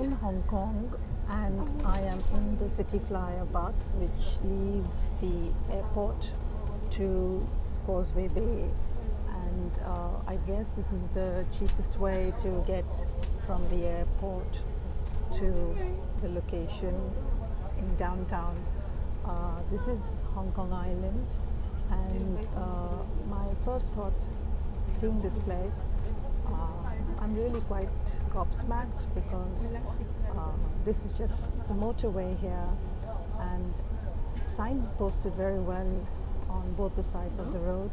in Hong Kong and I am in the City Flyer bus which leaves the airport to Causeway Bay, and I guess this is the cheapest way to get from the airport to the location in downtown. This is Hong Kong Island, and my first thoughts seeing this place, I'm really quite gobsmacked because this is just the motorway here, and signposted very well on both the sides of the road.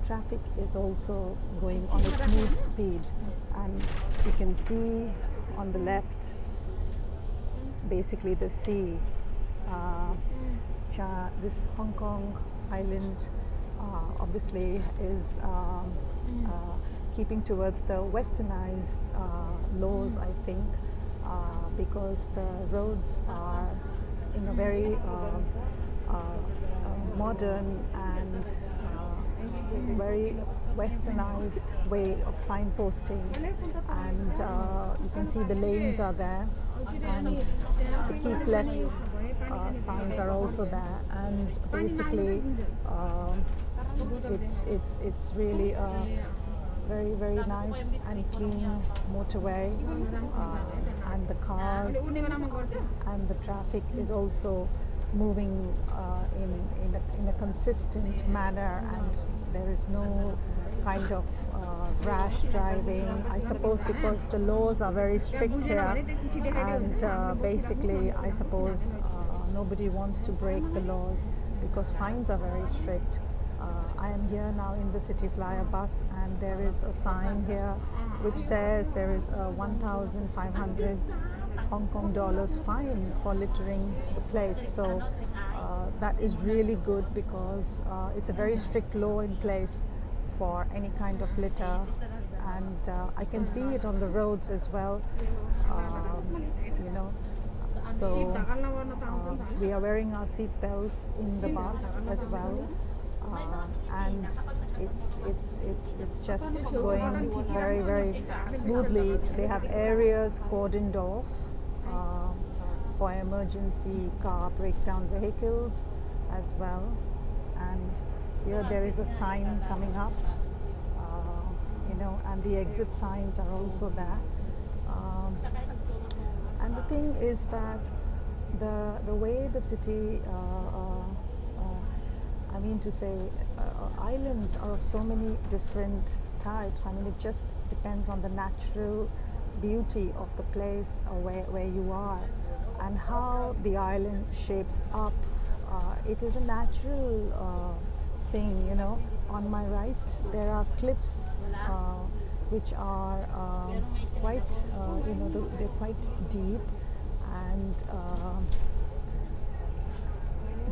Traffic is also going on a smooth speed, and you can see on the left basically the sea. This Hong Kong Island obviously is keeping towards the westernized laws, I think, because the roads are in a very modern and very westernized way of signposting, and you can see the lanes are there, and the keep left signs are also there, and basically it's really a very nice and clean motorway, and the cars and the traffic is also moving in a consistent manner, and there is no kind of rash driving, I suppose, because the laws are very strict here, and basically I suppose nobody wants to break the laws because fines are very strict. I am here now in the City Flyer bus, and there is a sign here which says there is a 1,500 Hong Kong dollars fine for littering the place. So that is really good because it's a very strict law in place for any kind of litter, and I can see it on the roads as well. So we are wearing our seat belts in the bus as well, and it's just going very smoothly. They have areas cordoned off for emergency car breakdown vehicles as well, and here there is a sign coming up, and the exit signs are also there. And the thing is that the way the city, islands are of so many different types. I mean, it just depends on the natural beauty of the place where you are and how the island shapes up. It is a natural thing, On my right, there are cliffs which are quite, they're quite deep, and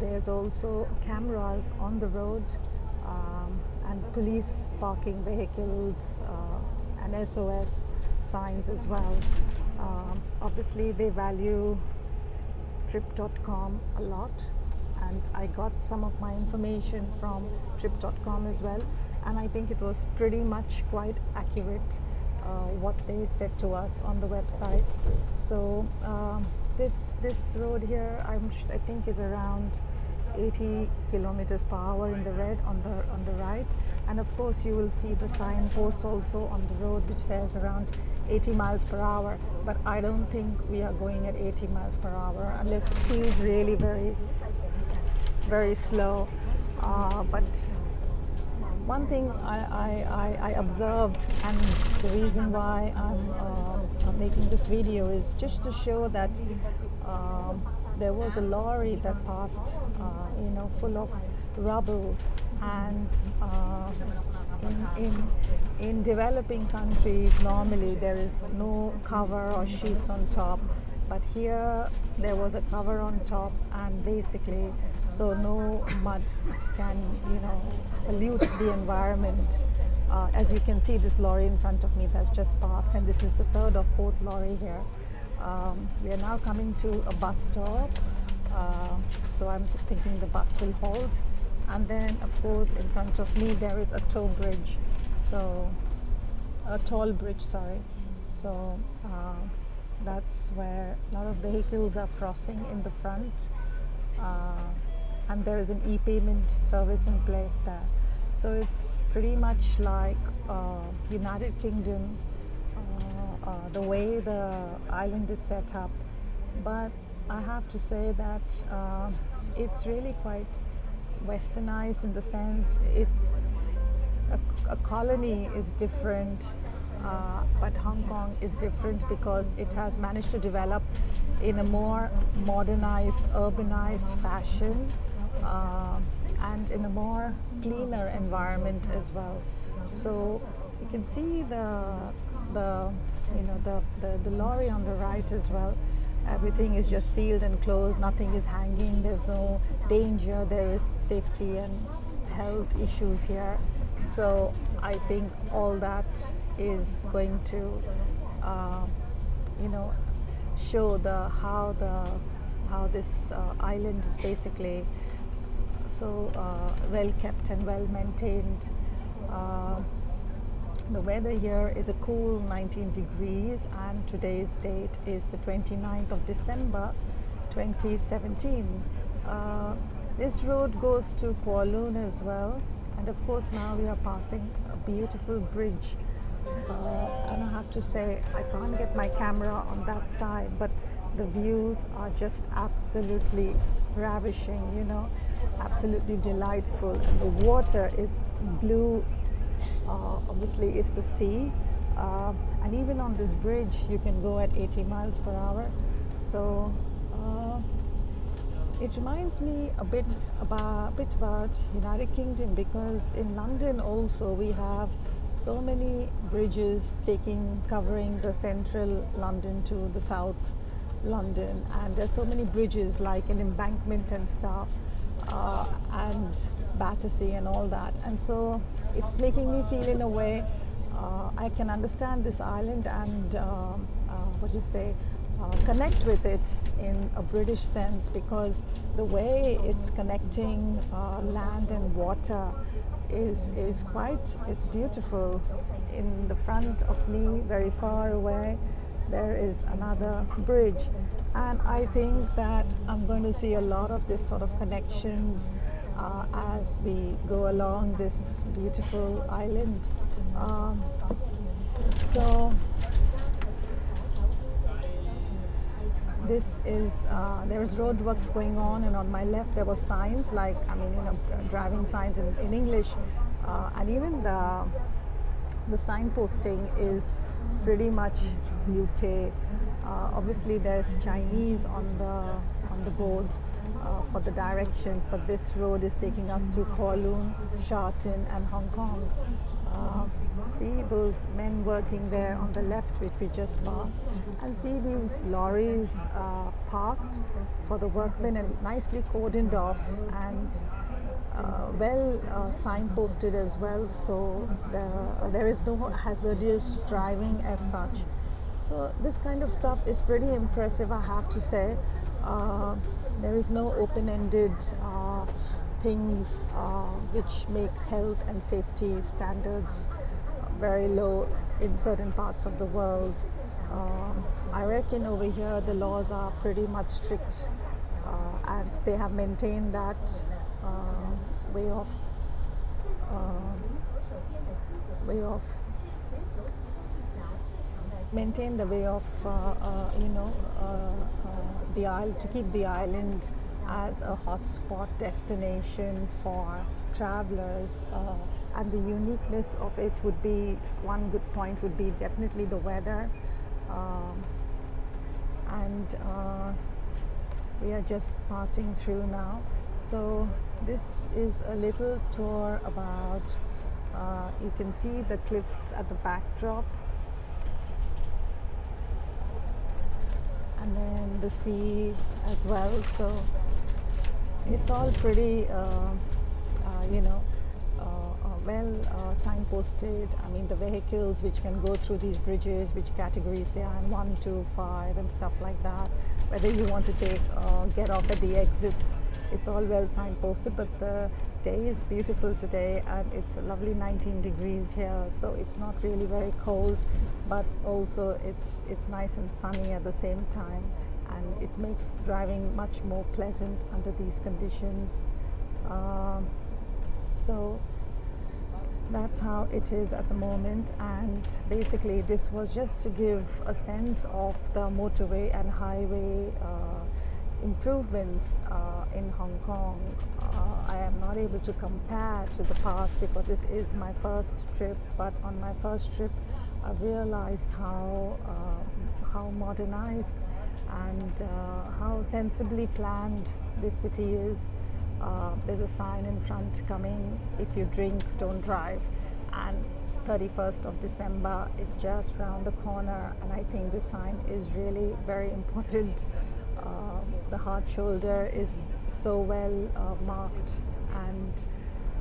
there's also cameras on the road, and police parking vehicles, and SOS signs as well. Obviously, they value trip.com a lot, and I got some of my information from trip.com as well, and I think it was pretty much quite accurate what they said to us on the website. So this road here, I think is around 80 kilometers per hour in the red on the right, and of course you will see the signpost also on the road which says around 80 miles per hour, but I don't think we are going at 80 miles per hour unless it feels really very slow. But one thing I observed, and the reason why I'm making this video is just to show that there was a lorry that passed, full of rubble, and in developing countries normally there is no cover or sheets on top, but here there was a cover on top, and basically so no mud can pollute the environment. As you can see, this lorry in front of me has just passed, and this is the third or fourth lorry here. We are now coming to a bus stop, so I'm thinking the bus will halt, and then of course in front of me there is a toll bridge, so a toll bridge, sorry. So That's where a lot of vehicles are crossing in the front, uh, and there is an e-payment service in place there. So it's pretty much like United Kingdom, the way the island is set up. But I have to say that it's really quite westernized in the sense a colony is different, but Hong Kong is different because it has managed to develop in a more modernized, urbanized fashion, and in a more cleaner environment as well. So you can see the lorry on the right as well. Everything is just sealed and closed. Nothing is hanging. There's no danger. There is safety and health issues here. So I think all that is going to, show how this island is basically so well kept and well maintained. The weather here is a cool 19 degrees, and today's date is the 29th of December 2017. This road goes to Kowloon as well, and of course now we are passing a beautiful bridge. And I have to say, I can't get my camera on that side, but the views are just absolutely ravishing, absolutely delightful. And the water is blue. Obviously it's the sea, and even on this bridge you can go at 80 miles per hour. So it reminds me a bit about United Kingdom, because in London also we have so many bridges covering the central London to the south London, and there's so many bridges like an embankment and stuff, and Battersea and all that. And so it's making me feel, in a way, I can understand this island and connect with it in a British sense, because the way it's connecting land and water is beautiful. In the front of me, very far away, there is another bridge, and I think that I'm going to see a lot of this sort of connections as we go along this beautiful island. So this is there is roadworks going on, and on my left there were signs driving signs in English, and even the signposting is pretty much UK. Obviously there's Chinese on the boards for the directions, but this road is taking us to Kowloon, Sharton and Hong Kong. See those men working there on the left, which we just passed, and see these lorries parked for the workmen and nicely cordoned off and signposted as well, so there is no hazardous driving as such. So this kind of stuff is pretty impressive, I have to say. There is no open-ended things which make health and safety standards very low in certain parts of the world. I reckon over here the laws are pretty much strict, and they have maintained that way of maintain the way of the island, to keep the island as a hotspot destination for travelers. And the uniqueness of it would be, one good point would be definitely the weather. And we are just passing through now. So this is a little tour about, you can see the cliffs at the backdrop, and then the sea as well. So it's all pretty signposted. I mean, the vehicles which can go through these bridges, which categories they are in, 1, 2, 5 and stuff like that, whether you want to get off at the exits, it's all well signposted. But the day is beautiful today, and it's a lovely 19 degrees here, so it's not really very cold, but also it's nice and sunny at the same time, and it makes driving much more pleasant under these conditions. So that's how it is at the moment, and basically this was just to give a sense of the motorway and highway improvements in Hong Kong. I am not able to compare to the past because this is my first trip, but on my first trip I've realized how modernized and how sensibly planned this city is. There's a sign in front coming, if you drink, don't drive, and 31st of December is just round the corner, and I think this sign is really very important. The hard shoulder is so well marked, and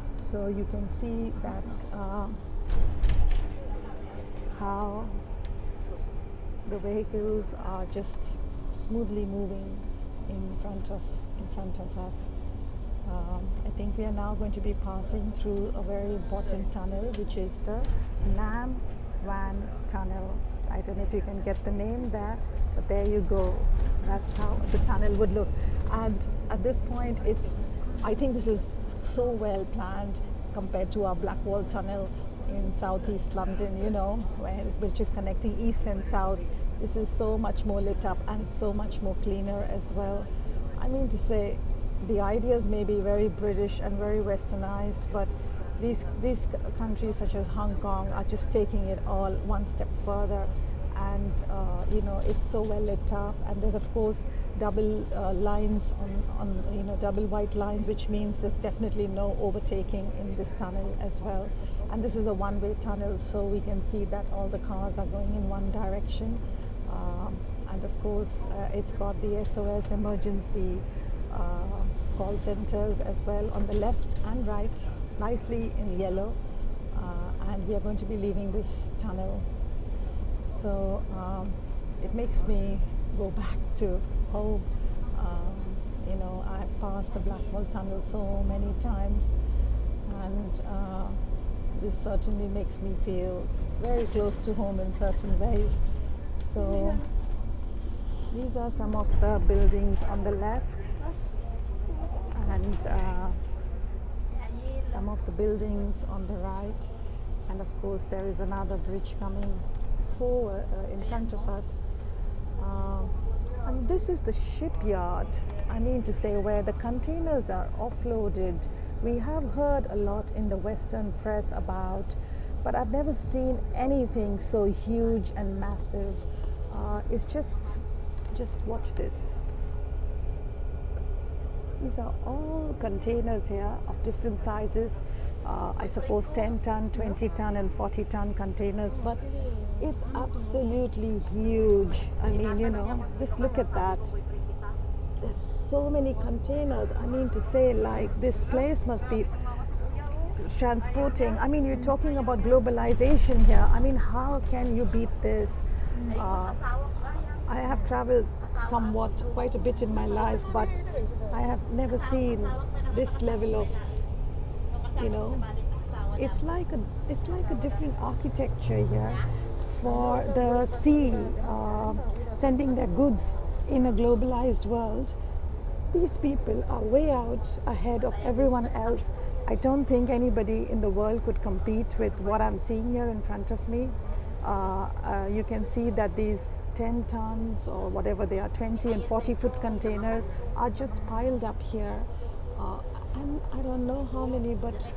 so you can see that how the vehicles are just smoothly moving in front of us. I think we are now going to be passing through a very important tunnel, which is the Nam Van Tunnel. I don't know if you can get the name there, but there you go. That's how the tunnel would look. And at this point, I think this is so well planned compared to our Blackwall Tunnel in southeast London, which is connecting east and south. This is so much more lit up and so much more cleaner as well. I mean to say, the ideas may be very British and very westernized, but these countries such as Hong Kong are just taking it all one step further, and it's so well lit up, and there's of course double lines on double white lines, which means there's definitely no overtaking in this tunnel as well. And this is a one-way tunnel, so we can see that all the cars are going in one direction, and of course it's got the SOS emergency call centers as well on the left and right, nicely in yellow, and we are going to be leaving this tunnel. So it makes me go back to home. I've passed the Blackwall Tunnel so many times, and this certainly makes me feel very close to home in certain ways. So these are some of the buildings on the left, and some of the buildings on the right, and of course there is another bridge coming forward in front of us, and this is the shipyard, I mean to say, where the containers are offloaded. We have heard a lot in the Western press about, but I've never seen anything so huge and massive. It's just watch this. These are all containers here of different sizes. I suppose 10 ton, 20 ton and 40 ton containers, but it's absolutely huge. I mean, just look at that. There's so many containers. I mean to say, like, this place must be transporting. I mean, you're talking about globalization here. I mean, how can you beat this? I have traveled quite a bit in my life, but I have never seen this level of, it's like a different architecture here for the sea, sending their goods in a globalized world. These people are way out ahead of everyone else. I don't think anybody in the world could compete with what I'm seeing here in front of me. You can see that these 10 tons or whatever they are, 20 and 40 foot containers are just piled up here, and I don't know how many, but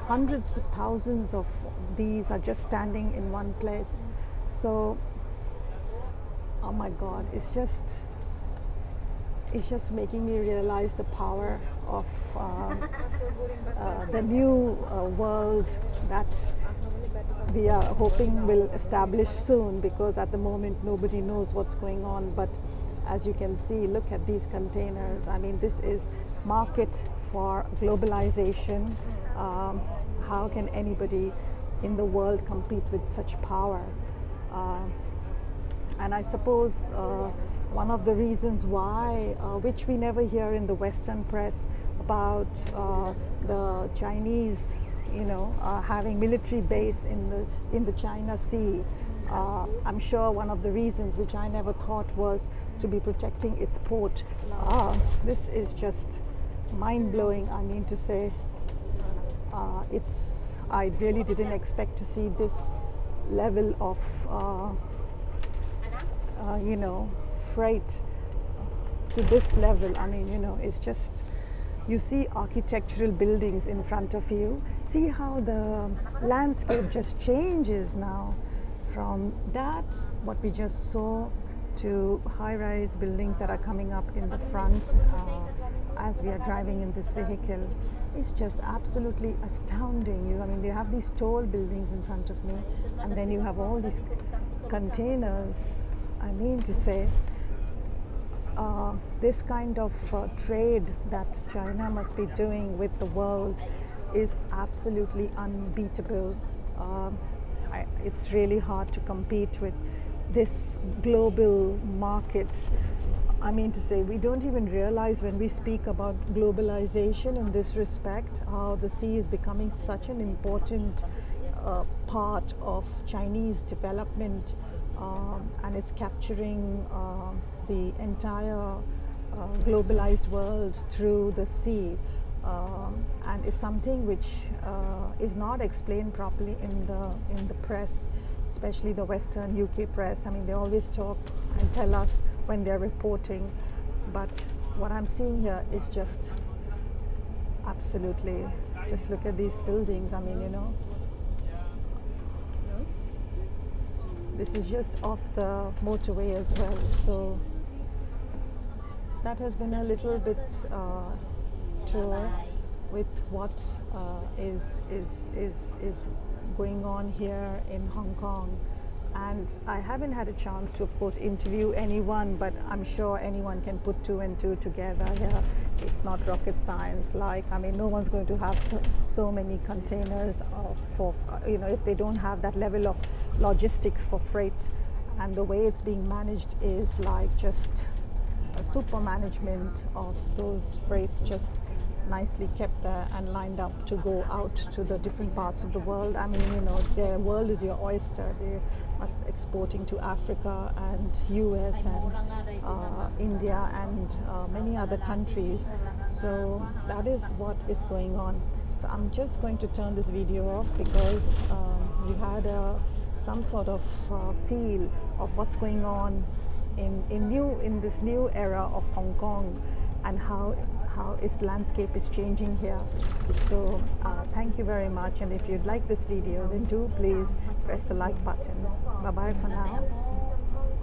hundreds of thousands of these are just standing in one place. So oh my God, it's just making me realize the power of the new world that we are hoping will establish soon, because at the moment nobody knows what's going on. But as you can see, look at these containers. I mean, this is market for globalization. How can anybody in the world compete with such power? And I suppose one of the reasons why, which we never hear in the Western press, about Chinese, having military base in the China Sea. I'm sure one of the reasons, which I never thought, was to be protecting its port. This is just mind-blowing. I mean to say, I really didn't expect to see this level of freight to this level. I mean, it's just, you see architectural buildings in front of you. See how the landscape just changes now from that, what we just saw, to high-rise buildings that are coming up in the front as we are driving in this vehicle. It's just absolutely astounding. I mean, they have these tall buildings in front of me, and then you have all these containers. I mean to say, this kind of trade that China must be doing with the world is absolutely unbeatable. It's really hard to compete with this global market. I mean to say, we don't even realize when we speak about globalization in this respect, how the sea is becoming such an important part of Chinese development, and is capturing the entire globalized world through the sea, and is something which is not explained properly in the press, especially the Western UK press. I mean, they always talk and tell us when they're reporting, but what I'm seeing here is just absolutely, just look at these buildings. I mean, this is just off the motorway as well. So that has been a little bit tour with what is going on here in Hong Kong. And I haven't had a chance to, of course, interview anyone, but I'm sure anyone can put two and two together here. It's not rocket science. I mean, no one's going to have so many containers for, if they don't have that level of logistics for freight. And the way it's being managed is like just a super management of those freights, just nicely kept there and lined up to go out to the different parts of the world. I mean, the world is your oyster. They must exporting to Africa and US and India and many other countries. So that is what is going on. So I'm just going to turn this video off because you had some sort of feel of what's going on in this new era of Hong Kong, and how its landscape is changing here. So thank you very much, and if you'd like this video, then do please press the like button. Bye bye for now.